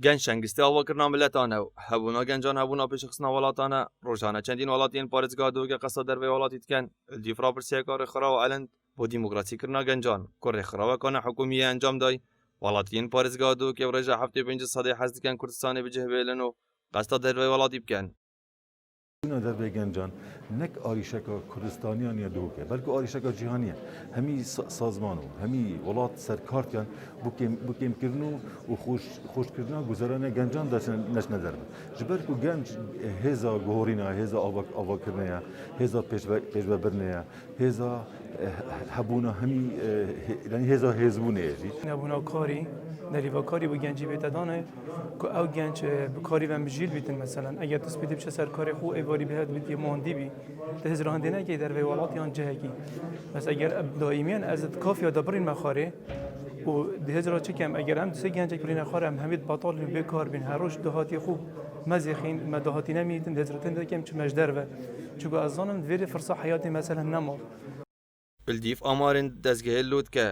گنج شنگسته آوا کرنا ملتانه و هبونا گنجان هبونا پیش خصنا ولاتانه روشانه چندین ولاتین پارێزگا دوگە قەسە دەربەی وڵاتی دکەن دیفرا پرسیەکە ڕێکخراوە ئەلەند بۆ دیموکراسی کرنا گەنجان کە ڕێکخراوەکانە حکومیە ئەنجام دای وڵاتیین پارێزگا دوکە ڕێژە هەفتێ 5 سەدەی حەز دکەن کوردستانی بجهبێلن و قەستە دەربەی وڵاتی بکەن اینا در بیگنجان نک آریشکا کردستانیان یا دوکه بلکه آریشکا جهانیه همی سازمانو همی ولات سرکارتیان بکیم کردنو و خوش کردن گذرانه گنجان داشتن نش ندارن جبر کو گنج هزا گورینا هزا آوا کردنیا هزا پیش برنیا هزا هبونا همی یعنی هزا هزبونه جی نبونا کاری دریوا کاری با گنجی بیت دانه که او گنج کاری و مجیل بیتن مثلا اگر تثبیت بشه سر کاری خو ایواری بهت بیت ماندی بی ده هزران نه که در ولات یان جهگی بس اگر دائمیان از کافی دبرین مخاره و ده هزار چکم اگر هم سه گنج کلین خاره هم همید بطال بیکار بین هر روز دهاتی خوب مزخین مدهاتی نمیتن ده هزارتن ده کم چه مجدر و چون از آنم ویری فرصه حیاتی مثلا نمو بلدیف آمارین دەستگەهێ لوت کە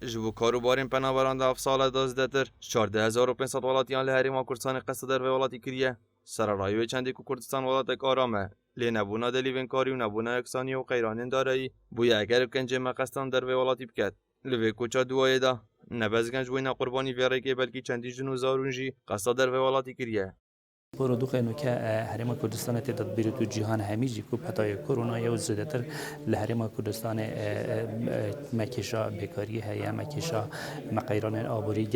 ji bo karobarên penaberan de ev sala dazdetir 14500 welatiyان li Herêma Kurdistanê qesda derve welatî kiriye. Sererayê wê çendê ku Kurdistan welatek aram e, lê nebûna delîvênkarî û nebûna yeksanî û qeyranên darayî bûye eger bi gencê me qesdan derve welatî biket. Li vê koça duwayê de ne bez genç bûyne qurbanî vêrekê belkî çendî jin û zarûn jî qesda derve welatî kiriye. برودوخ اینو که حریم کردستان تدبیر تو جهان همیشه کو پتای کرونا یا زیادتر لحریم کردستان مکیشا بیکاری هیا مکیشا مقیران آبوری